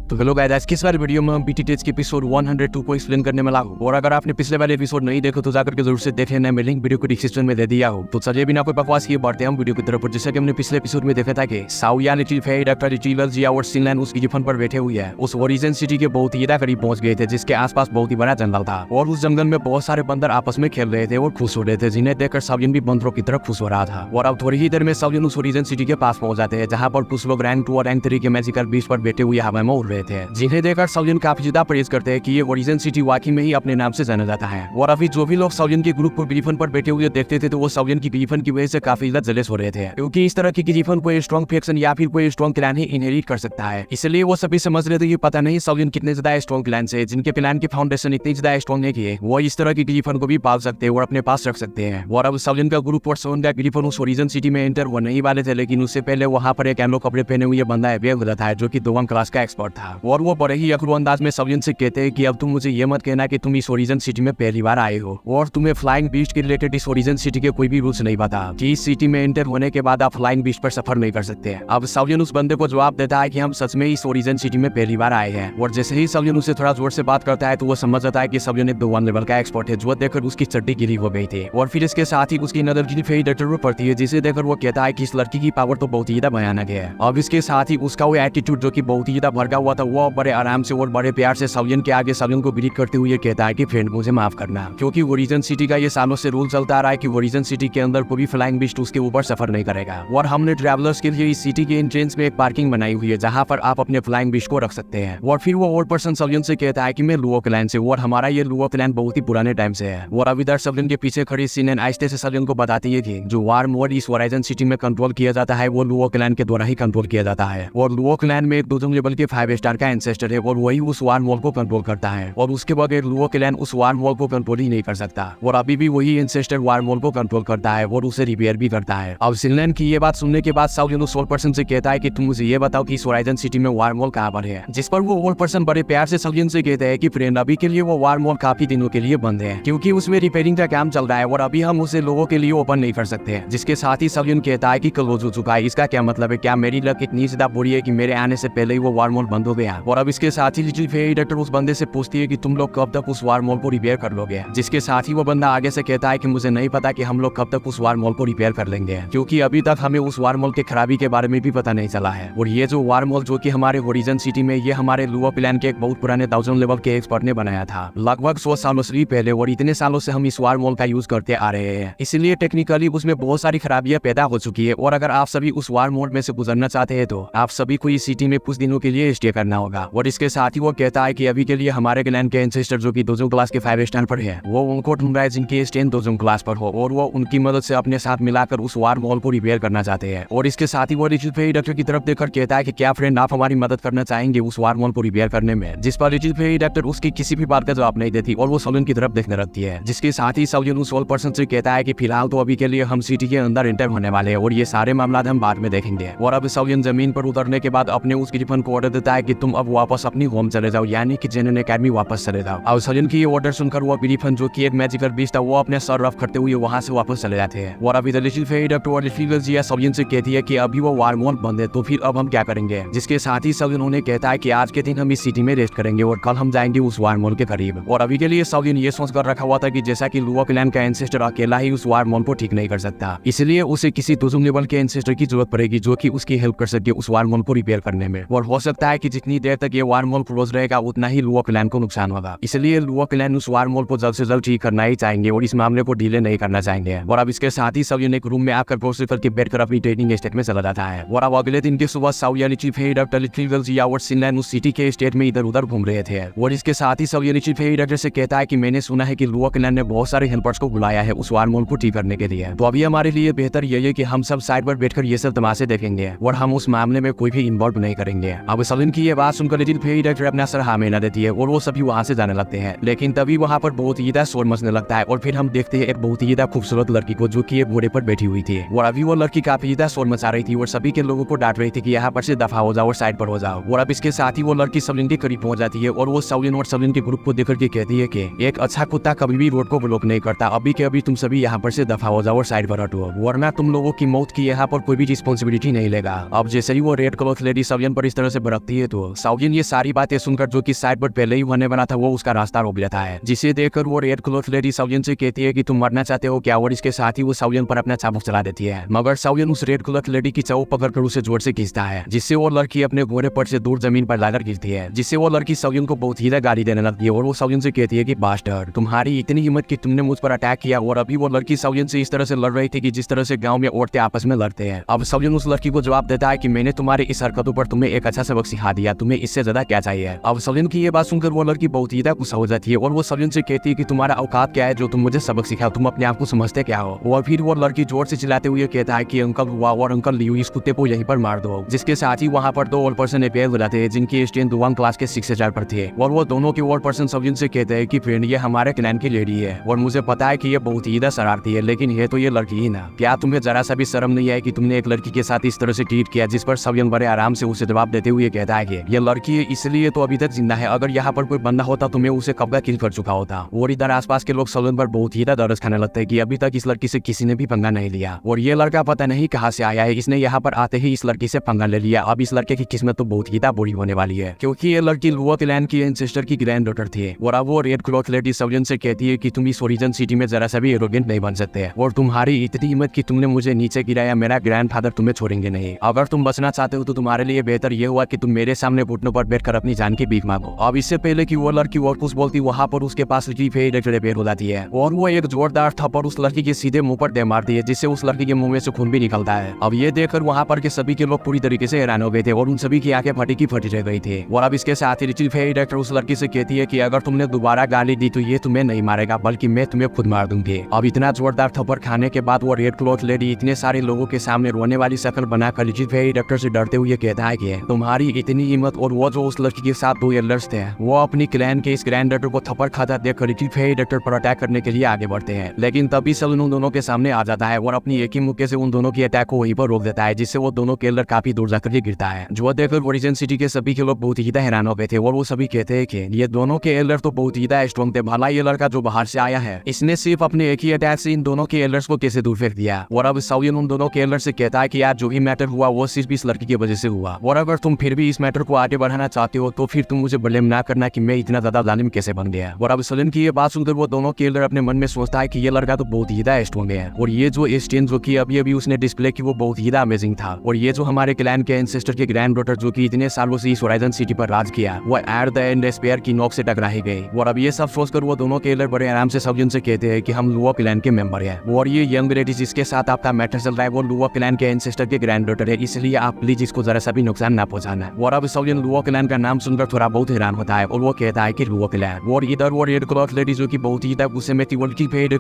तो hello guys, किस वाले वीडियो में हम बीटीटेच के एपिसोड 102 को एक्सप्लेन करने में लागू। और अगर आपने पिछले वाले एपिसोड नहीं देखो तो जाकर के जरूर से देख लेना, मैं लिंक वीडियो को डिस्क्रिप्शन में दे दिया हो। तो चलिए बिना कोई बकवास किए बढ़ते हैं हम वीडियो की तरफ। जैसे कि हमने पिछले एपिसोड में देखा था कि साउया लिटिल फेई डॉक्टर रिट्रीवर जिया और सिनलैंड उसकी जिफन पर बैठे हुए हैं। उस ओरिजिन सिटी के बहुत ही करीब पहुंच गए थे, जिसके आसपास बहुत ही बड़ा जंगल था और उस जंगल में बहुत सारे बंदर आपस में खेल रहे थे और खुश हो रहे थे, जिन्हें देखकर साउयन भी बंदरों की तरफ खुश हो रहा था। और अब थोड़ी ही देर में साउयन उस ओरिजिन सिटी के पास पहुंच जाते हैं, जहां पर कुछ लोग रैंक 2 और रैंक 3 के मैजिकल बीस्ट पर बैठे हुए हवा में उड़ रहे थे, जिन्हें देखकर साउयन काफी ज्यादा प्रेज करते हैं कि ये ओरिजिन सिटी वाकई में ही अपने नाम से जाना जाता है। और अभी जो भी लोग साउयन के ग्रुप को ग्रीफन पर बैठे हुए देखते थे तो वो साउयन की ग्रीफन की वजह से काफी ज्यादा जेलस हो रहे थे, क्योंकि इस तरह की ग्रीफन कोई स्ट्रॉन्ग फैक्शन या फिर कोई स्ट्रॉन्ग क्लैन ही इनहेरिट कर सकता है। इसलिए वो सभी समझ रहे थे कि पता नहीं साउयन कितने ज्यादा स्ट्रॉन्ग क्लैन से, जिनके क्लैन की फाउंडेशन इतनी ज्यादा स्ट्रॉन्ग है कि वो इस तरह की ग्रीफन को भी पाल सकते हैं और अपने पास रख सकते हैं। और अब साउयन का ग्रुप और सोन का ग्रीफन उस ओरिजिन सिटी में एंटर होने ही वाले थे, लेकिन उससे पहले वहां पर एक एमलो कपड़े पहने हुए बंदा अवेलेबल था, जो कि 2 क्लास का एक्सपर्ट था। और वो बड़े ही अखरू अंदाज में साउयन से कहते हैं कि अब तुम मुझे ये मत कहना कि तुम इस ओरिजिन सिटी में पहली बार आए हो और तुम्हें फ्लाइंग बीस्ट के रिलेटेड इस ओरिजिन सिटी के कोई भी रूल्स नहीं पता कि इस सिटी में एंटर होने के बाद आप फ्लाइंग बीस्ट पर सफर नहीं कर सकते। अब साउयन उस बंदे को जवाब देता है कि हम सच में इस ओरिजिन सिटी में पहली बार आए हैं। और जैसे ही साउयन उसे थोड़ा जोर से बात करता है तो वो समझ जाता है कि साउयन एक 2 लेवल का एक्सपर्ट है, जो देखकर उसकी चड्डी गिरी हो गई थी। और फिर इसके साथ ही उसकी नजर की फेई डॉक्टर पड़ती है, जिसे देखकर वो कहता है कि इस लड़की की पावर तो बहुत ही ज्यादा भयानक है। अब इसके साथ ही उसका वो एटीट्यूड जो कि बहुत ही ज्यादा भड़का हुआ था, वो बड़े आराम से और बड़े प्यार से साउयन के आगे साउयन को ग्रीट करते हुए कहता है कि फ्रेंड मुझे माफ करना, क्योंकि ओरिजिन सिटी का ये सालों से रूल चलता आ रहा है कि ओरिजिन सिटी के अंदर कोई भी फ्लाइंग बीस्ट उसके ऊपर सफर नहीं करेगा। और हमने ट्रैवलर्स के लिए इस सिटी के एंट्रेंस में एक पार्किंग बनाई हुई है, जहां पर आप अपने फ्लाइंग बीस्ट को रख सकते हैं। और फिर वो और पर्सन साउयन से कहता है कि मैं लुओ क्लैन से, और हमारा ये लुओ क्लैन बहुत ही पुराने टाइम से है। और अभी इधर साउयन के पीछे खड़ी सिनलैंड आहिस्ते से साउयन को बताती है कि जो वार मोड इस ओरिजिन सिटी में कंट्रोल किया जाता है वो लुओ क्लैन के द्वारा ही कंट्रोल किया जाता है। और लुओ क्लैन में एक 2 लेवल के 5 स्टार का एंसेस्टर है और वही उस वार मोड को कंट्रोल करता है, और उसके बगैर लुओ क्लैन उस वार मोड को कंट्रोल ही नहीं कर सकता। और अभी भी वही एंसेस्टर वार मोड को कंट्रोल करता है और उसे रिपेयर भी करता है। अब सिनलैंड की ये बात सुनने के बाद साउयन उस ओल्ड पर्सन से कहता है कि तुम मुझे ये बताओ कि इस ओरिजिन सिटी में वार मोड कहां पर है, जिस पर वो ओल्ड पर्सन बड़े प्यार से साउयन से कहते हैं कि फ्रेंड अभी के लिए वो वार मोड काफी दिनों के लिए बंद है, क्योंकि उसमें रिपेयरिंग का काम चल रहा है और अभी हम उसे लोगों के लिए ओपन नहीं कर सकते। जिसके साथ ही साउयन कहता है कि क्लोज हो चुका है। इसका क्या मतलब है? क्या मेरी लक इतनी ज्यादा बुरी है कि मेरे आने से पहले ही वो वार मोड बंद हो गया? और अब इसके साथ ही लिटिल फेई डॉक्टर उस बंदे से पूछती है कि तुम लोग कब तक उस वार मोड को रिपेयर कर लोगे? जिसके साथ ही वो बंदा आगे से कहता है कि मुझे नहीं पता कि हम लोग कब तक उस वार मोड को रिपेयर कर लेंगे, क्योंकि अभी तक हमें उस वार मोड के खराबी के बारे में भी पता नहीं चला है। और ये जो वार मोड जो कि हमारे ओरिजिन सिटी में, ये हमारे लुओ प्लान के एक बहुत पुराने 1000 लेवल के एक्सपर्ट ने बनाया था, लगभग 100 सालों से पहले। और इतने सालों से हम इस वार मोड का यूज करते आ रहे हैं, इसलिए टेक्निकली उसमें बहुत सारी खराबियां पैदा हो चुकी है। और अगर आप सभी उस वार मोड में से गुजरना चाहते हैं तो आप सभी को इस सिटी में कुछ दिनों के लिए स्टे करना होगा। और इसके साथ ही वो कहता है कि अभी के लिए हमारे क्लैन के एंसेस्टर जो कि 2 क्लास के 5 स्टार पर है, वो उनको ढूंढ रहा है जिनकी स्टैंड 2 क्लास पर हो, और वो उनकी मदद से अपने साथ मिलाकर उस वार मोड को रिपेयर करना चाहते हैं। और इसके साथ ही वो लिटिल फेई डॉक्टर की तरफ देखकर कहता है कि क्या फ्रेंड आप हमारी मदद करना चाहेंगे उस वार मोड को रिपेयर करने में? जिस पर लिटिल फेई डॉक्टर उसकी किसी भी बात का जवाब नहीं देती और वो साउयन की तरफ देखने लगती है। जिसके साथ ही साउयन उस ओल्ड पर्सन से कहता है कि फिलहाल तो अभी के लिए हम सिटी के अंदर एंटर होने वाले हैं और ये सारे मामला हम बाद में देखेंगे। और अब साउयन जमीन पर उतरने के बाद अपने उस ग्रीफन को ऑर्डर देता है कि तुम अब वापस अपनी होम चले जाओ, यानी कि जेनन एकेडमी वापस चले जाओ। अब साउयन की ये ऑर्डर सुनकर वो ग्रीफन जो कि एक मैजिकल बीस्ट था, वो अपने सर रफ करते हुए वहां से वापस चले जाते हैं। और अभी लिटिल फेई डॉक्टर और लिटिल जिया साउयन से कहती है कि अभी वो वार मोड बंद है, तो फिर अब हम क्या करेंगे? जिसके साथ ही साउयन उन्हें कहता है कि आज के दिन हम इस सिटी में रेस्ट करेंगे और कल हम जाएंगे उस वार मोड के करीब। और अभी के लिए साउयन ये सोच कर रखा हुआ था कि जैसा कि लुओ क्लैन का एंसेस्टर अकेला ही उस वार मोड को ठीक नहीं कर सकता, इसलिए उसे किसी 2 लेवल के एंसेस्टर की जरूरत पड़ेगी जो कि उसकी हेल्प कर सके उस वार मोड को रिपेयर करने में। और हो सकता है कि जितनी देर तक ये वार मोड क्लोज रहेगा उतना ही लुओ क्लैन को नुकसान होगा, इसलिए लुओ क्लैन उस वार मोड को जल्द से जल्द ठीक करना ही चाहेंगे और इस मामले को डिले नहीं करना चाहेंगे। और अब इसके साथ ही साउयन एक रूम में आकर प्रोसेसर के बैठ कर अपनी ट्रेनिंग स्टेट में चला जाता है। और अब अगले दिन की सुबह साउयन लिटिल फेई डॉक्टर लिटिल जिया और सिनलैंड उस सिटी के स्टेट में इधर उधर घूम रहे थे। और इसके साथ ही साउयन लिटिल फेई डॉक्टर से कहता है कि मैंने सुना है कि लुओ क्लैन ने बहुत सारे हेल्पर्स को बुलाया है उस वार मोड को ठीक करने के लिए, तो अभी हमारे लिए बेहतर यही है कि हम सब साइड पर बैठकर ये सब तमाशे देखेंगे और हम उस मामले में कोई भी इन्वॉल्व नहीं करेंगे। अब साउयन की ये बात सुनकर लिटिल फेई डॉक्टर अपना सर हाँ में न देती है और वो सभी वहाँ से जाने लगते हैं। लेकिन तभी वहाँ पर बहुत ही शोर मचने लगता है और फिर हम देखते हैं एक बहुत ही खूबसूरत लड़की को जो कि एक घोड़े पर बैठी हुई थी। और अभी वो लड़की काफी ज्यादा शोर मचा रही थी और सभी के लोगों को डांट रही थी कि यहाँ पर से दफा हो जाओ और साइड पर हो जाओ। और अब इसके साथ ही वो लड़की साउयन के करीब पहुंच जाती है और वो साउयन और साउयन के ग्रुप को देखकर के कहती है कि एक अच्छा कुत्ता कभी भी रोड को ब्लॉक नहीं करता, अभी के अभी तुम सभी यहाँ पर से दफा हो जाओ और साइड पर हटो, वरना तुम लोगों की मौत की यहाँ पर कोई भी रिस्पॉन्सिबिलिटी नहीं लेगा। अब जैसे ही वो रेड क्लॉथ लेडी साउयन पर इस तरह से भड़कती है तो हो। साउजिन ये सारी बातें सुनकर जो कि साइड पर पहले ही होने वाला था वो उसका रास्ता रोक लेता है, जिसे देखकर वो रेड क्लॉथ लेडी साउजिन से कहती है कि तुम मरना चाहते हो क्या, और इसके साथ ही वो साउजिन पर अपना चाबुक चला देती है। मगर साउजिन उस रेड क्लॉथ लेडी की चाबुक पकड़कर उसे जोर से खींचता है, जिससे वो लड़की अपने घोड़े पर से दूर जमीन पर लाकर गिरती है, जिससे वो लड़की साउजिन को बहुत ही गाली देने लगती है और वो साउजिन से कहती है कि बास्टर्ड, तुम्हारी इतनी हिम्मत कि तुमने मुझ पर अटैक किया। और अभी वो लड़की साउजिन से इस तरह से लड़ रही थी कि जिस तरह से गांव में औरतें आपस में लड़ते हैं। अब साउजिन उस लड़की को जवाब देता है कि मैंने तुम्हारे इस हरकतों पर तुम्हें एक अच्छा सबक सिखा दिया, तुम्हें इससे ज्यादा क्या चाहिए। अब साउजिन की ये बात सुनकर वो लड़की बहुत ही गुस्सा हो जाती है और वो साउजिन से कहती है कि तुम्हारा औकात क्या है जो तुम मुझे सबक सिखाओ, तुम अपने आप को समझते क्या हो। और फिर वो लड़की जोर से चिल्लाते हुए कहता है कि अंकल हुआ और अंकल लियो, इस कुत्ते को यहीं पर मार दो। जिसके साथ ही वहाँ पर दो और पर्सन अपेयर हो जाते हैं जिनकी स्ट्रेंथ 1 क्लास के 6000 पर थे, और वो दोनों के और पर्सन साउजिन से कहते हैं कि फ्रेंड ये हमारे क्लैन की लेडी है और मुझे पता है कि ये बहुत ही शरारती है, लेकिन ये तो ये लड़की ही ना, क्या तुम्हें जरा सा भी शर्म नहीं है कि तुमने एक लड़की के साथ इस तरह से ट्रीट किया। जिस पर साउजिन बड़े आराम से उसे जवाब देते हुए कहता है कि ये लड़की है इसलिए तो अभी तक जिंदा है, अगर यहाँ पर कोई बंदा होता तो मैं उसे कब का किल कर चुका होता। और इधर आसपास के लोग साउजिन पर बहुत ही दरस खाने लगते हैं कि अभी तक इस लड़की से किसी ने भी पंगा नहीं लिया, और ये लड़का पता नहीं कहाँ से आया है, इसने यहाँ पर आते ही इस लड़की से पंगा ले लिया। अब इस लड़के की किस्मत तो बहुत ही बुरी होने वाली है, क्योंकि ये लड़की लुओ क्लैन की एंसेस्टर की ग्रैंड डॉटर थी। और अब वो रेड क्लॉथ लेडी साउजिन से कहती है कि तुम इस ओरिजिन सिटी में जरा सा भी एरोगेंट नहीं बन सकते, और तुम्हारी इतनी हिम्मत कि तुमने मुझे नीचे गिराया, मेरा ग्रैंडफादर तुम्हें छोड़ेंगे नहीं। अगर तुम बचना चाहते हो तो तुम्हारे लिए बेहतर ये हुआ कि तुम मेरे सामने घुटनों पर बैठकर अपनी जान की भीख मांगो। अब इससे पहले कि वो लड़की और कुछ बोलती, वहाँ पर उसके पास रिपेयर हो जाती है और वो एक जोरदार थप्पड़ उस लड़की के सीधे मुंह पर दे मारती है, जिससे उस लड़की के मुंह में से खून भी निकलता है। अब ये देखकर वहाँ पर के सभी के लोग पूरी तरीके से हैरान हो गए थे और उन सभी की आंखें फटी की फटी रह गई थी। और अब इसके साथ ही रिपेयर उस लड़की से कहती है कि अगर तुमने दोबारा गाली दी तो ये तुम्हें नहीं मारेगा बल्कि मैं तुम्हें खुद मार दूंगी। अब इतना जोरदार थप्पड़ खाने के बाद वो रेड क्लॉथ लेडी इतने सारे लोगों के सामने रोने वाली शक्ल बनाकर रिपेयर से डरते हुए कहता है कि तुम्हारी इतनी हिम्मत। और वो जो उस लड़की के साथ 2 एल्डर्स थे वो अपनी क्लैन के इस ग्रैंड डॉटर को थप्पड़ खाता देखकर रिपेयर पर अटैक करने के लिए आगे बढ़ते हैं, लेकिन तभी सलन उन दोनों के सामने आ जाता है और अपनी एक ही मुक्के से उन दोनों की अटैक को वहीं पर रोक देता है, जिससे वो दोनों के एल्डर काफी दूर जाकर के गिरता है। जो देखकर ओरिजिन सिटी के सभी के लोग बहुत ही हैरान हो गए थे और वो सभी कहते हैं कि ये दोनों के एल्डर तो बहुत ही स्ट्रॉन्ग थे, भला ये लड़का जो बाहर से आया है इसने सिर्फ अपने एक ही अटैक से इन दोनों के एल्डर्स को कैसे दूर फेंक दिया। और अब साउजिन उन दोनों के एल्डर से कहता है कि यार जो भी मैटर हुआ वो सिर्फ इस लड़की की वजह से हुआ, और अगर तुम फिर भी इस मैटर को आगे बढ़ाना चाहते हो तो फिर तुम मुझे ब्लेम ना करना कि मैं इतना ज्यादा जालिम कैसे बन गया। और अब सलन की ये बात सुनकर वो दोनों के एल्डर अपने मन में सोचता है कि ये लड़का तो बहुत ही स्ट्रॉन्ग है, और ये जो स्ट्रेंथ जो कि अभी उसने डिस्प्ले की वो बहुत ही अमेजिंग था, और ये जो हमारे क्लैन के एंसेस्टर के ग्रैंड डॉटर जो कि इतने सालों से इस होराइजन सिटी पर राज किया वो एट द एंड स्पेयर की नोक से टकरा ही गई। और अब ये सब सोचकर वो दोनों के एल्डर बड़े आराम से साउजिन से कहते हैं कि हम लुओ क्लैन के मेंबर हैं, और ये यंग लेडी जिसके साथ आपका मैटर चल रहा है वो लुओ क्लैन के एंसेस्टर के ग्रैंड डॉटर है, इसलिए आप प्लीज इसको जरा सा भी नुकसान ना पहुंचाना। और अब साउजिन लुओ क्लैन का नाम सुनकर थोड़ा बहुत हैरान होता है और वो कहता है कि लुओ क्लैन। और इधर वो रेड क्लॉथ लेडी जो कि बहुत ही गुस्से में थी वो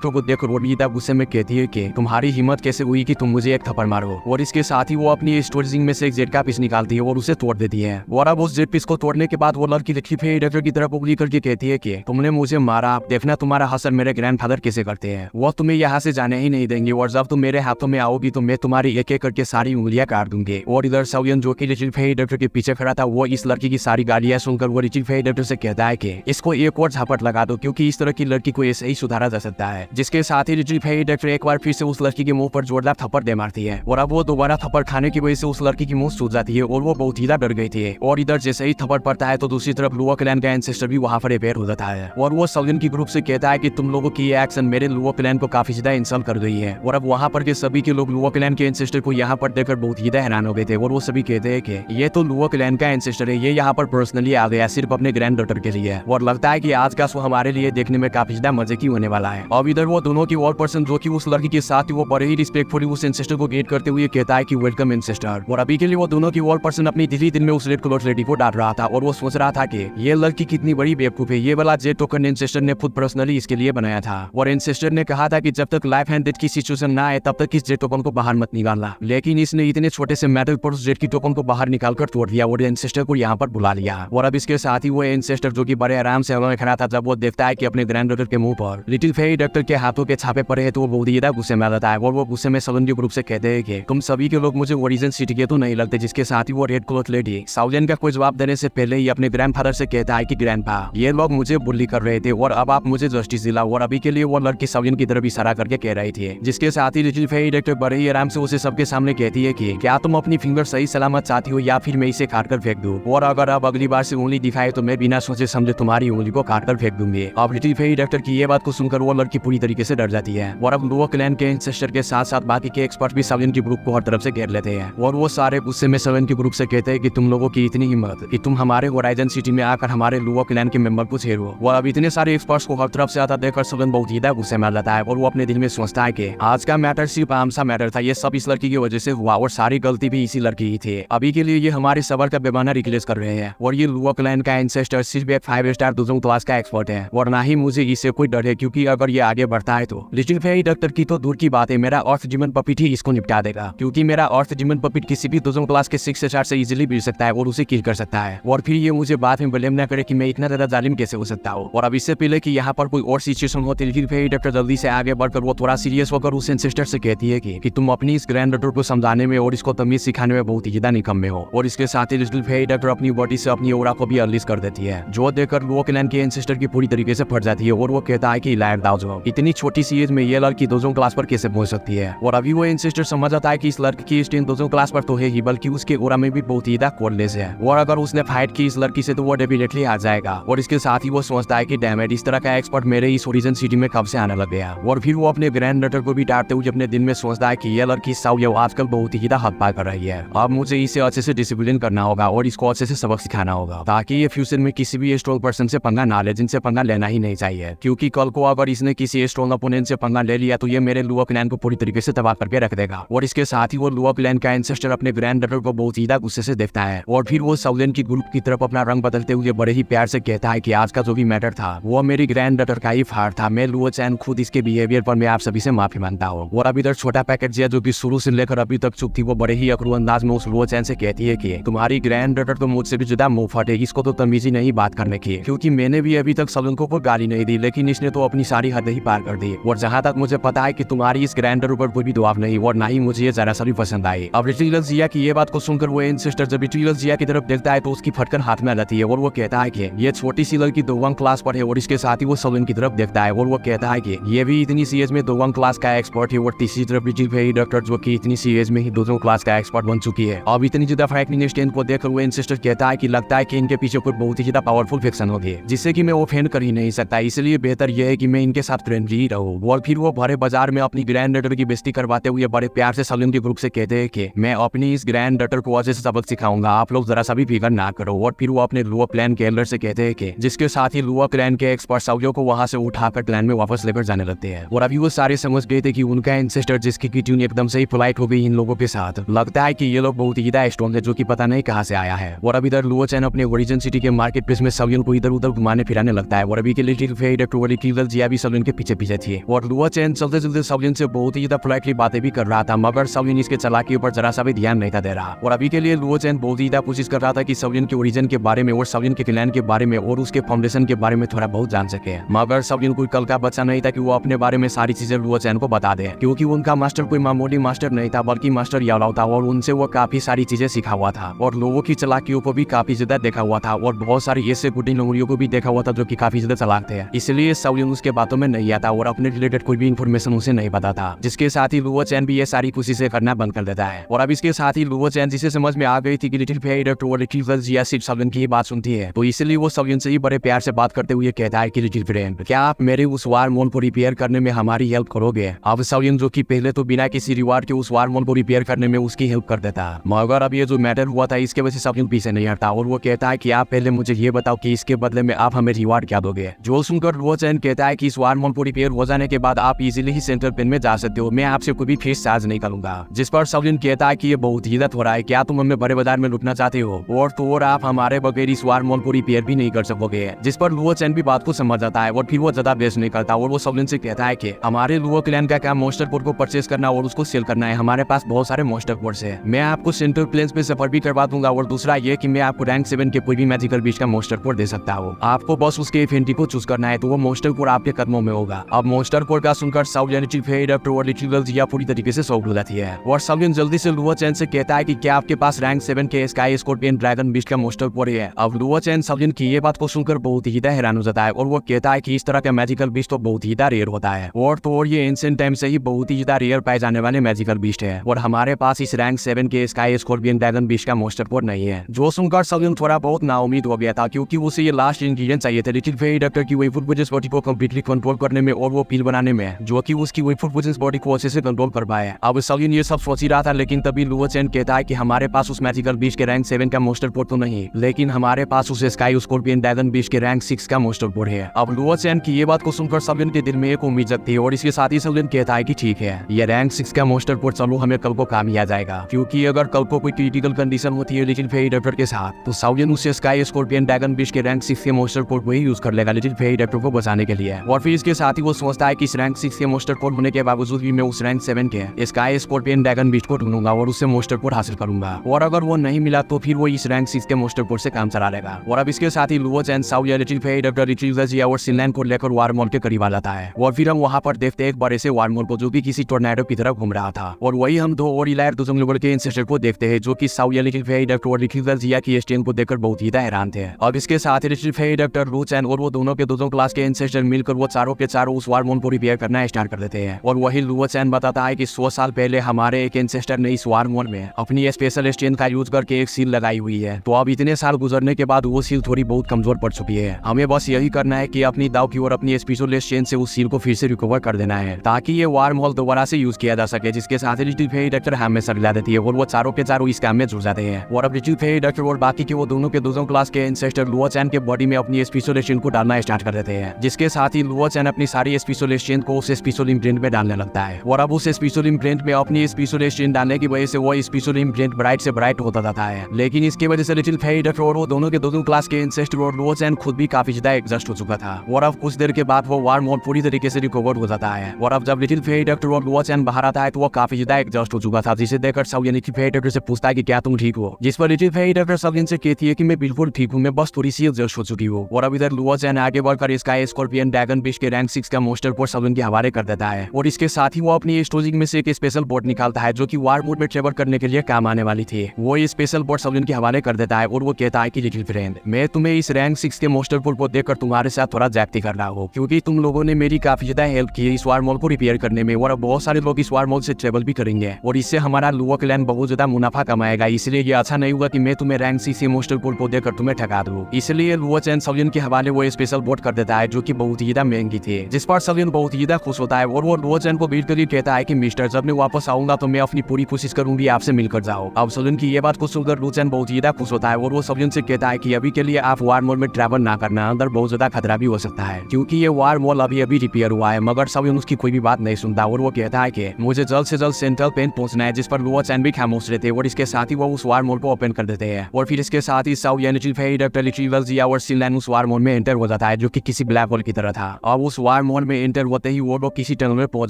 को देखकर वो भी गुस्से में कहती है कि तुम्हारी हिम्मत कैसे हुई कि तुम मुझे एक थप्पड़ मारो। और इसके साथ ही वो अपनी स्टोरेजिंग में से एक जेट का पीस निकालती है और उसे तोड़ देती है। और अब उस जेट पीस को तोड़ने के बाद वो लड़की डॉक्टर की तरफ उंगली करके कहती है कि तुमने मुझे मारा, देखना तुम्हारा हसर मेरे ग्रैंडफादर कैसे करते हैं, वो तुम्हें यहाँ से जाने ही नहीं देंगे, और जब तुम मेरे हाथों में आओगी तो मैं तुम्हारी एक एक करके सारी उंगलियां काट दूंगी। और इधर साउजिन जो कि डॉक्टर के पीछे खड़ा था वो इस लड़की की सारी गालियां सुनकर वो डॉक्टर से कहता है कि इसको एक और झापट लगा दो, क्योंकि इस तरह की लड़की को ऐसे ही सुधारा जा सकता है। जिसके साथ ही डॉक्टर एक बार फिर से उस लड़की के मुंह पर जोरदार थप्पड़ दे मारती है, और अब वो दोबारा थप्पड़ खाने की वजह से उस लड़की की मुंह सूज जाती है और वो बहुत ही डर गई थी। और इधर जैसे ही थप्पड़ पड़ता है तो दूसरी तरफ लुओ क्लैन का एंसेस्टर भी वहाँ पर अपेयर हो जाता है, और वो साउजिन की ग्रुप से कहता है कि तुम लोगों की ये एक्शन मेरे लुओ क्लैन को काफी ज्यादा इंसल्ट कर गई है। और अब वहाँ पर के सभी के लोग लुओ क्लैन के एंसेस्टर को यहाँ पर देखकर बहुत ही हैरान हो गए थे, और वो सभी कहते हैं कि ये तो लुओ क्लैन का एंसेस्टर है, ये यहाँ पर पर्सनली आ गया सिर्फ अपने ग्रैंड डॉटर के लिए, और लगता है कि आज का शो हमारे लिए देखने में काफी ज्यादा मजे की होने वाला है। अब इधर वो दोनों की और पर्सन जो कि उस लड़की के साथ वो बड़े ही रिस्पेक्टफुली उस एंसेस्टर को गेट करते हुए कहता है कि वेलकम एंसेस्टर। और अभी के लिए वो दोनों की और पर्सन अपनी दिल में उस रेड क्लॉथ लेडी को डांट रहा था, और वो सोच रहा था कि ये लड़की कितनी बड़ी बेवकूफ है, ये वाला जेट टोकन एंसेस्टर ने खुद पर्सनली इसके लिए बनाया था, और एंसेस्टर ने कहा था कि जब तक लाइफ एंड डेथ की सिचुएशन ना आए तब तक इस जेट टोकन को बाहर मत निकालना, लेकिन इसने इतने छोटे से मैटर पर उस जेट की टोकन को बाहर निकालकर तोड़ दिया और एंसेस्टर को यहाँ पर बुला लिया। और अब इसके साथ ही वो एंसेस्टर जो कि बड़े आराम से हवा में खड़ा था, जब वो देखता है कि अपने ग्रैंड डॉटर के मुंह पर लिटिल फेरी डॉक्टर के हाथों के छापे पड़े हैं तो वो बहुत ही ज्यादा गुस्से में आ जाता है, और वो गुस्से में सलन के ग्रुप से कहते हैं कि तुम सभी के लोग मुझे ओरिजिन सिटी के तो नहीं लगते। जिसके साथ ही वो रेड क्लॉथ लेडी साउजिन का कोई जवाब देने से पहले ही अपने ग्रैंडफादर से कहता है कि ग्रैंडपा ये लोग मुझे बुली कर रहे थे और अब आप मुझे जस्टिस दिलाओ। और अभी के लिए वो लड़की साउजिन की तरफ इशारा करके कह रही थी, जिसके साथ ही लिटिल फेरी डॉक्टर बड़े ही आराम से उसे सबके सामने कहती है कि क्या तुम अपनी फिंगर सही सलामत चाहती हो या फिर मैं इसे काट कर फेंक दूं, और अगर अब अगली बार से उंगली दिखाए तो मैं बिना सोचे समझे तुम्हारी उंगली को काट कर फेंक दूंगी। अब लिटिल फेरी डॉक्टर की ये बात को सुनकर वो लड़की पूरी तरीके से डर जाती है और अब लुओ क्लैन के एंसेस्टर के साथ साथ बाकी के एक्सपर्ट भी सवियन के ग्रुप को हर तरफ से घेर लेते हैं और वो सारे गुस्से में सवियन के ग्रुप से कहते हैं कि तुम लोगों की इतनी हिम्मत कि तुम हमारे होराइजन सिटी में आकर हमारे लुओ क्लैन के मेंबर को छेड़ो। वो अब इतने सारे एक्सपर्ट्स को हर तरफ से आता देखकर सवियन बहुत ज्यादा गुस्से में आ जाता है और वो अपने दिल में सोचता है कि आज का मैटर सिर्फ आम सा मैटर था, ये सब इस लड़की की वजह से हुआ और सारी गलती भी इसी लड़की ही थी। अभी के लिए ये हमारे सबर का बेमाना रिप्लेस कर रहे हैं और ये लुओ क्लैन का एंसेस्टर सिर्फ एक 5 स्टार दूसरों क्लास का एक्सपर्ट है और ना ही मुझे इससे कोई डर है, क्योंकि अगर ये आगे बढ़ता है तो लिटिल फेरी डॉक्टर की तो दूर की बात है, मेरा अर्थ जिमन पपिट ही इसको निपटा देगा, क्योंकि मेरा अर्थ जिमन पपिट किसी भी दूसरों क्लास के 6 स्टार से इजीली मिल सकता है और उसे किल कर सकता है और फिर ये मुझे बाद में ब्लेम न करे कि मैं इतना ज्यादा जालिम कैसे हो सकता हूँ। और अब इससे पहले कि यहाँ पर कोई और सिचुएशन हो, लिटिल फेरी डॉक्टर जल्दी से आगे बढ़कर वो थोड़ा सीरियस होकर उस एंसेस्टर से कहती है कि तुम अपनी इस ग्रैंड डॉटर को समझाने में और इसको तमीज सिखाने में बहुत ही ज्यादा निकम्मे हो। और इसके साथ ही लिटिल फेरी डॉक्टर अपनी बॉडी से अपनी ओरा को भी अनलीज कर देती है, जो देखकर लुओ क्लैन के एंसेस्टर की पूरी तरीके से फट जाती है और वो कहता है कि लायर दाओ, इतनी छोटी सी एज में ये लड़की दोजों क्लास पर कैसे पहुंच सकती है। और अभी वो एंसेस्टर समझ आता है कि इस लड़की की स्ट्रेंथ दोजों क्लास पर तो है ही, बल्कि उसके ओरा में भी बहुत ही ज्यादा कोरलेस है और अगर उसने फाइट की इस लड़की से तो वो डेफिनेटली आ जाएगा। और इसके साथ ही वो सोचता है कि डैमेज इस तरह का एक्सपर्ट मेरे इस ओरिजिन सिटी में कब से आने लग गया। और फिर वो अपने ग्रैंड डॉटर को भी डांटते हुए अपने दिल में सोचता है कि ये लड़की साउ आजकल बहुत ही ज्यादा हद पार कर रही है, अब मुझे इसे अच्छे से डिसिप्लिन करना होगा और इसको अच्छे से सबक सिखाना होगा ताकि ये फ्यूचर में किसी भी स्ट्रॉन्ग पर्सन से पंगा ना ले जिनसे पंगा लेना ही नहीं चाहिए, क्योंकि कल को अगर इसने किसी स्ट्रॉन्ग अपोनेंट से पंगा ले लिया तो ये मेरे लुओ क्लैन को पूरी तरीके से तबाह करके रख देगा। और इसके साथ ही वो लुओ क्लैन का एंसेस्टर अपने ग्रैंड डॉटर को बहुत ज्यादा गुस्से से देखता है और फिर वो साउलेन की ग्रुप की तरफ अपना रंग बदलते हुए बड़े ही प्यार से कहता है कि आज का जो भी मैटर था वो मेरी ग्रैंड डॉटर का ही फाड़ था, मैं लुओ चैन खुद इसके बिहेवियर पर मैं आप सभी से माफी मांगता हूँ। और अभी तक छोटा पैकेट जिया जो कि शुरू से लेकर अभी तक चुप थी वो बड़े ही अकड़ू अंदाज में उस लुओ चैन से कहती है कि तुम्हारी ग्रैंड डॉटर तो मुझसे भी जुदा मुंह फटे, इसको तो तमीज ही नहीं बात करने की, क्योंकि मैंने भी अभी तक सलून को गाली नहीं दी लेकिन इसने तो अपनी सारी हद ही पार कर दी। और जहाँ तक मुझे पता है कि तुम्हारी इस ग्रैंड डॉटर पर कोई भी दबाव नहीं और ना ही मुझे ये जरा सा भी पसंद आई। अब लिटिल जिया की ये बात को सुनकर वो एंसेस्टर जब लिटिल जिया की तरफ देखता है तो उसकी फटकर हाथ में आ जाती है और वो कहता है कि ये छोटी सी लड़की 2 क्लास पर है। और इसके साथ ही वो सलून की तरफ देखता है और वो कहता है कि ये भी इतनी सी एज में 2 क्लास का एक्सपर्ट है और तीसरी तरफ लिटिल फेरी डॉक्टर जो कि इतनी सी एज में ही 2 क्लास का एक्सपर्ट बन चुकी है। अब इतनी ज्यादा फ्रैंकलिन स्टेन को देखकर वो एंसेस्टर कहता है कि लगता है कि इनके पीछे कोई बहुत ही ज्यादा पावरफुल फिक्शन होगी जिससे कि मैं ऑफेंड कर ही नहीं सकता, इसलिए बेहतर यह है कि मैं इनके साथ फ्रेंडली रहूं। और फिर वो भरे बाजार में अपनी ग्रैंड डॉटर की बेइज्जती करवाते हुए बड़े प्यार से सलून के ग्रुप से कहते हैं कि मैं अपनी इस ग्रैंड डॉटर को अच्छे से सबक सिखाऊंगा, आप लोग जरा सा भी फिकर ना करो। और फिर वो अपने लुओ क्लैन के एल्डर से कहते हैं कि जिसके साथ ही लुओ क्लैन के एक्सपर्ट साउलियों को वहां से उठाकर क्लैन में वापस लेकर जाने लगते हैं। और अभी वो सारे समझ गए थे कि उनका एंसेस्टर जिसकी ट्यून एकदम से ही पोलाइट हो गई इन लोगों के साथ, लगता है कि ये लोग बहुत ही ज्यादा स्ट्रॉन्ग है जो कि पता नहीं कहां से आया है। और अब इधर लुओ चैन अपने ओरिजिन सिटी के मार्केट प्लेस में सवियन को इधर उधर घुमाने फिराने लगता है। और अभी के लिटिल फेरी डॉक्टर लिटिल जिया भी सवियन के पीछे पीछे थी और लुओ चैन चलते चलते सवियन से बहुत ही ज्यादा पोलाइटली बातें भी कर रहा था, मगर सवियन इसके चालाकी ऊपर जरा सा भी ध्यान नहीं था दे रहा। और अभी के लिए लुओ चैन बहुत ही ज्यादा कोशिश कर रहा था कि सवियन के ओरिजिन के बारे में और सवियन के क्लैन के बारे में और उसके फाउंडेशन के बारे में थोड़ा बहुत जान सके, मगर सवियन कोई कल का बच्चा नहीं था कि वो अपने बारे में सारी चीजें लुओ चैन को बता दे, क्योंकि उनका मास्टर कोई मामूली मास्टर नहीं था बल्कि मास्टर याओलाओ था और उनसे वो काफी सारी चीजें सीखा हुआ था और लोगों की चालाकियों को भी काफी ज्यादा देखा हुआ था और बहुत सारी ऐसे गुड्डी लोमड़ियों को भी देखा हुआ था जो कि काफी ज्यादा चालाक थे, इसलिए सवियन उसके बातों में नहीं आता और अपने रिलेटेड कोई भी इन्फॉर्मेशन उसे नहीं पता था, जिसके साथ ही लुओ चैन भी ये सारी कोशिशें करना बंद कर देता है। और अब इसके साथ ही लुओ चैन जिसे समझ में आ गई थी कि लिटिल फेरी डॉक्टर और लिटिल जिया सिर्फ सवियन की ही बात सुनती है, तो इसलिए वो सवियन से ही बड़े प्यार से बात करते हुए कहता है कि लिटिल फ्रेंड, क्या आप मेरे उस वार मॉल को रिपेयर करने में हमारी हेल्प करोगे। अब सवियन जो कि पहले तो बिना किसी रिवार्ड के उस वार मॉल को रिपेयर करने में उसकी हेल्प कर देता, मगर अब ये जो मैटर हुआ था इसके वजह से सवियन पीछे नहीं हटता और वो कहता है कि आप पहले मुझे ये बताओ कि इसके बदले में आप हमें रिवार्ड क्या दोगे। जो सुनकर लुओ चैन कहता है कि इस वार मॉल को रिपेयर हो जाने के बाद आप इजीली ही सेंट्रल पेन में जा सकते हो, मैं आपसे कोई भी फीस चार्ज नहीं करूंगा। जिस पर सवियन कहता है कि ये बहुत हिदत हो रहा है, क्या तुम हमें बड़े बाजार में लुटना चाहते हो और तो और आप हमारे बगैर इस वार मॉल को रिपेयर भी नहीं कर सकोगे। जिस पर लुओ चैन भी बात को समझ जाता है और फिर वो ज्यादा बेस नहीं करता और वो सवियन से कहता है कि हमारे लुओ क्लैन का काम मोस्टर कोड को परचेस करना और उसको सेल करना है, हमारे पास बहुत सारे मोस्टर कोड्स है, मैं आपको सेंट्रल प्लेन्स पे सफर भी करवा दूंगा और दूसरा ये कि मैं आपको रैंक 7 के कोई भी मैजिकल बीच का मोस्टर कोड दे सकता हूँ, आपको बस उसके इवेंट को चूज करना है, तो वो मोस्टर कोड आपके कदमों में होगा। अब मोस्टर कोड का सुनकर सवियन लिटिल फेरी डॉक्टर और लिटिल जिया पूरी तरीके से शॉक हो जाती है और सवियन जल्दी से लुओ चैन से कहता है कि क्या आपके पास रैंक 7 के स्काई स्कॉर्पियन ड्रैगन बीस्ट का मोस्टर कोड है। अब लुओ चैन सवियन की ये बात को सुनकर बहुत ही ज्यादा हैरान हो जाता है और वो कहता है कि इस तरह का मैजिकल बीस्ट तो बहुत ही ज्यादा रेयर होता है और तो और ये एंशिएंट टाइम से ही बहुत ही ज्यादा रेयर पाए जाने वाले मैजिकल बीस्ट है और हमारे पास इस रैंक 7 के स्काई स्कॉर्पियन ड्रैगन बीस्ट का मोस्टर कोड नहीं है। जो सुनकर सलियन थोड़ा बहुत नाउमीद हो गया था, क्योंकि उसे ये लास्ट इंग्रेडिएंट चाहिए थे लिटिल फेरी डॉक्टर की वही फूड पोइजनस बॉडी को कंप्लीटली कंट्रोल करने में और वो पील बनाने में, जो कि उसकी वही फूड पोइजनस बॉडी को अच्छे से कंट्रोल कर पाए। अब सलियन ये सब सोच ही रहा था, लेकिन तभी लुओ चैन कहता है कि हमारे पास उस मैजिकल बीस्ट के रैंक 7 का मोस्टर पोर्ट तो नहीं, लेकिन हमारे पास उस स्काई स्कॉर्पियन ड्रैगन बीस्ट के रैंक 6 का मोस्टर पोर्ट है। अब लुओ चैन की ये बात को सुनकर सलियन के दिल में एक उम्मीद जगती है और इसके साथ ही सलियन कहता है कि ठीक है, ये रैंक 6 का मोस्टर पोर्ट चलो हमें कल को काम ही आ जाएगा, क्योंकि अगर कल को कोई क्रिटिकल कंडीशन होती है लिटिल फेरी डॉक्टर के साथ तो सलियन उससे स्काई स्कॉर्पियन ड्रैगन बीस्ट के रैंक 6 के मोस्टर पोर्ट को ही यूज कर लेगा लिटिल फेरी डॉक्टर को बचाने के लिए। और फिर इसके साथ ही वो सोचता है कि इस रैंक 6 के मोस्टर पोर्ट होने के बावजूद भी मैं उस रैंक 7 के स्काई स्कॉर्पियन ड्रैगन बीस्ट को ढूंढूंगा और उससे मोस्टर पोर्ट हासिल करूंगा, और अगर वो नहीं मिला तो फिर वो इस रैंक 6 के मोस्टर पोर्ट से काम चला लेगा। और अब इसके साथ ही लुओ चैन साउया लिटिल फेरी डॉक्टर रिट्रीवर जिया और सिनलैंड को लेकर वार्मोल के करीब आ जाता है। और फिर हम वहां पर देखते हैं एक बड़े से वार्मोल को जो कि किसी टोर्नेडो की तरफ घूम रहा था, और वही हम दो और इलायर दुजंग लेवल के इंसेस्टर को देखते हैं जो कि साउया लिटिल फेरी डॉक्टर और रिट्रीवर जिया की स्टेन को देखकर बहुत ही हैरान थे। अब इसके साथ ही लिटिल फेरी डॉक्टर लुओ चैन और वो दोनों के दोनों क्लास के इंसेस्टर मिलकर वो चारों के चारों उस वार्मोल को रिपेयर करना स्टार्ट कर देते हैं। और वही लुओ चैन बताता है कि 100 साल पहले हमारे एक इंसेस्टर ने इस वार्मोल में अपनी स्पेशल स्ट्रेंथ का यूज करके एक सील लगाई हुई है, तो अब इतने साल गुजरने के बाद वो सील थोड़ी बहुत कमजोर पड़ चुकी है। हमें बस यही करना है कि अपनी दाव की और अपनी स्पेशल स्ट्रेंथ से उस सील को फिर से रिकवर कर देना है, ताकि ये वार्महोल दोबारा से यूज किया जा सके। जिसके साथ लिटिल फेरी डॉक्टर हमें सर देती है और वो चारों के चारों इस काम में जुड़ जाते हैं। और अब लिटिल फेरी डॉक्टर और बाकी के वो दोनों के दोनों क्लास के इंसेस्टर लुओ चैन के बॉडी में अपनी स्पेशल स्ट्रेंथ को डालना स्टार्ट कर देते हैं। जिसके साथ ही लुओ चैन अपनी सारी स्पेशल स्ट्रेंथ को उस स्पेशल इम्प्रिंट में डालने लगता है, और अब उस स्पेशल इम्प्रिंट में अपनी स्पेशल स्ट्रेंथ डालने की वजह से वो स्पेशल इम्प्रिंट ब्राइट से ब्राइट होता जाता है। लेकिन इसकी वजह से लिटिल फेरी डॉक्टर और वो दोनों के दोनों क्लास के इंसेस्टर और लुओ चैन खुद भी काफी ज्यादा एग्जॉस्ट हो चुका था, और अब कुछ देर के बाद वो वार्महोल पूरी तरीके से रिकवर हो जाता है। और अब जब लिटिल फेरी डॉक्टर और लुओ चैन बाहर आता है तो वो काफी ज्यादा एग्जॉस्ट हो चुका था, जिसे देखकर साउया लिटिल फेरी डॉक्टर से पूछता है कि क्या तुम ठीक हो, जिस पर लिटिल फेरी डॉक्टर साउया से कहती है कि मैं बिल्कुल ठीक हूँ, मैं बस थोड़ी सी एग्जॉस्ट हो चुकी हूँ। और अब इधर लुओ चैन आगे बढ़कर स्काई स्कॉर्पियन ड्रैगन बीस्ट के रैंक 6 का मोस्टर पोर्ट साउया के हवाले कर देता है, और इसके साथ ही वो अपनी स्टोरेज में से एक स्पेशल बोट निकालता है जो कि वार्महोल में ट्रेवल करने के लिए काम आने वाली थी। वो ये स्पेशल बोट साउया के हवाले कर देता है और वो कहता है कि लिटिल फ्रेंड, मैं तुम्हें इस रैंक 6 के मोस्टर पोर्ट को देखकर तुम्हारे साथ थोड़ा ज्यादती कर रहा हूँ, क्योंकि तुम लोगों ने मेरी काफी ज्यादा हेल्प की है इस वार्महोल को रिपेयर करने में, और अब बहुत सारे लोग इस वार्महोल से ट्रेवल भी करेंगे और इससे हमारा लुओ क्लैन बहुत ज्यादा मुनाफा कमाएगा। इसलिए ये अच्छा नहीं होगा कि मैं तुम्हें रैंक 6 के मोस्टर पोर्ट को देकर तुम्हें ठगा दूं। इसलिए लुओ चैन साउया के हवाले वो स्पेशल बोट कर देता है जो कि बहुत ही ज्यादा महंगी थी, जिस पर साउया बहुत ही ज्यादा खुश होता है। और वो लुओ चैन को बीट कर कहता है कि मिस्टर, जब मैं वापस आऊंगा तो मैं अपनी पूरी कोशिश करूंगी आपसे मिलकर जाओ। अब साउया की ये बात को सुनकर लुओ चैन बहुत ही ज्यादा खुश होता है और वो साउया से कहता है कि अभी के लिए आप वार्महोल में ट्रैवल ना करना, अंदर बहुत ज्यादा खतरा भी हो सकता है, क्योंकि ये वार्महोल अभी अभी रिपेयर हुआ है। मगर साउया उसकी कोई भी बात नहीं सुनता और वो कहता है कि मुझे जल्द से जल्द सेंट्रल पेन पहुंचना है, जिस पर लुओ चैन भी खामोश रहते हैं। और इसके साथ ही वो उस वार्महोल को ओपन कर देते हैं, और फिर इसके साथ ही साउया लिटिल फेरी डॉक्टर रिट्रीवर जिया और सिनलैंड उस वार्महोल में एंटर हो जाता है जो कि किसी ब्लैक होल की तरह था। अब उस वार्महोल में एंटर होते ही वो लोग किसी टनल में पहुंच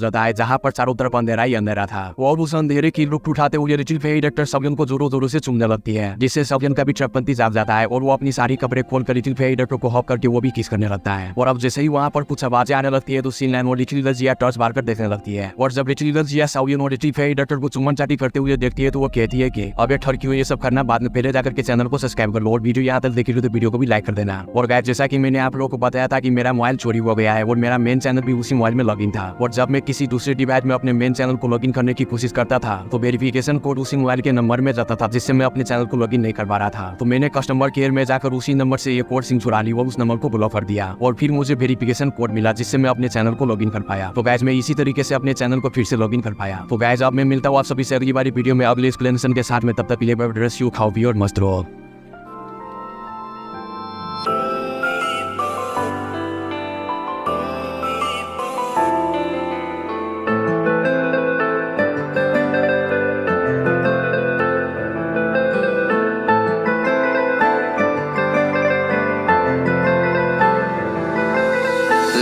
जाता है जहां पर चारों तरफ अंधेरा ही अंधेरा था। और उस अंधेरे की लुप्त उठाते हुए लिटिल फेरी डॉक्टर साउया को जोरों जोरों से चूमने लगती है, जिससे साउया का भी चरपंती जाग जाता है और वो अपनी सारी कपड़े खोलकर लिटिल फेरी डॉक्टर को हॉक करके वो भी किस करने लगता है। और अब जैसे ही वहां पर कुछ आवाजें आने लगती है तो सिनलैंड और लिटिल जिया टॉर्च मारकर देखने लगती है, और जब लिटिल जिया साउया और लिटिल फेरी डॉक्टर को चुम्बन चाटी करते हुए देखती है तो वो कहती है कि अबे ठरकी हुई ये सब करना बाद में, पहले जाकर के चैनल को सब्सक्राइब कर लो और वीडियो यहाँ तक देखी तो वीडियो को भी लाइक कर देना। और गाइस, जैसा कि मैंने आप लोगों को बताया था कि मेरा मोबाइल चोरी हो गया है और मेरा मेन चैनल भी उसी मोबाइल में लॉगिन था, और जब मैं किसी दूसरे डिवाइस में अपने मेन चैनल को लॉगिन करने की कोशिश करता था तो वेरिफिकेशन कोड उसी मोबाइल के नंबर में जाता था, जिससे मैं अपने चैनल को लॉगिन नहीं कर पा रहा था। तो मैंने कस्टमर केयर में जाकर उसी नंबर से ये कोड सिम चुरा ली और उस नंबर को ब्लॉक कर दिया, और फिर मुझे वेरिफिकेशन कोड मिला जिससे मैं अपने चैनल को लॉगिन कर पाया। तो गाइस, मैं इसी तरीके से अपने चैनल को फिर से लॉगिन कर पाया। तो गाइस, अब मैं मिलता हूँ आप सभी से अगली बारी वीडियो में अगले एक्सप्लेनेशन के साथ में। तब तक के लिए ड्रेस यू खाओ पी और मस्त रहो।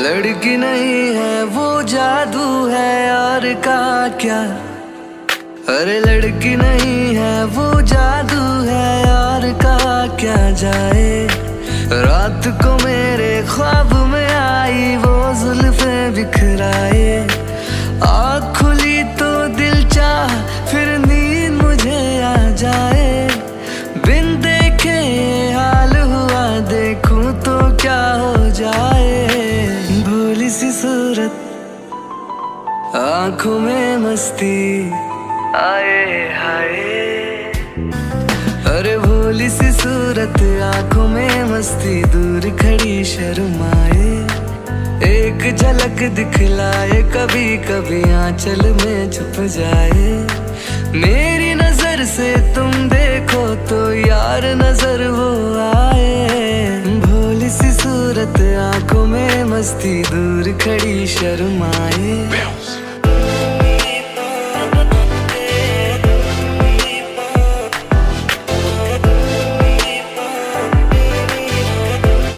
लड़की नहीं है वो जादू है यार का क्या, अरे लड़की नहीं है वो जादू है यार का क्या जाए। रात को मेरे ख्वाब में आई वो जुल्फे बिखराए, आँख खुली तो दिल चाह फिर नींद मुझे आ जाए। बिन देखे हाल हुआ देखूं तो क्या हो जाए। भोली सी सूरत आँखों में मस्ती आए हाय, अरे भोली भोली सी सूरत, आंखों में मस्ती, दूर खड़ी शर्माए, एक झलक दिखलाए, कभी कभी आंचल में छुप जाए। मेरी नजर से तुम देखो तो यार नजर वो आए, भोली सी सूरत, आंखों में मस्ती, दूर खड़ी शर्माए।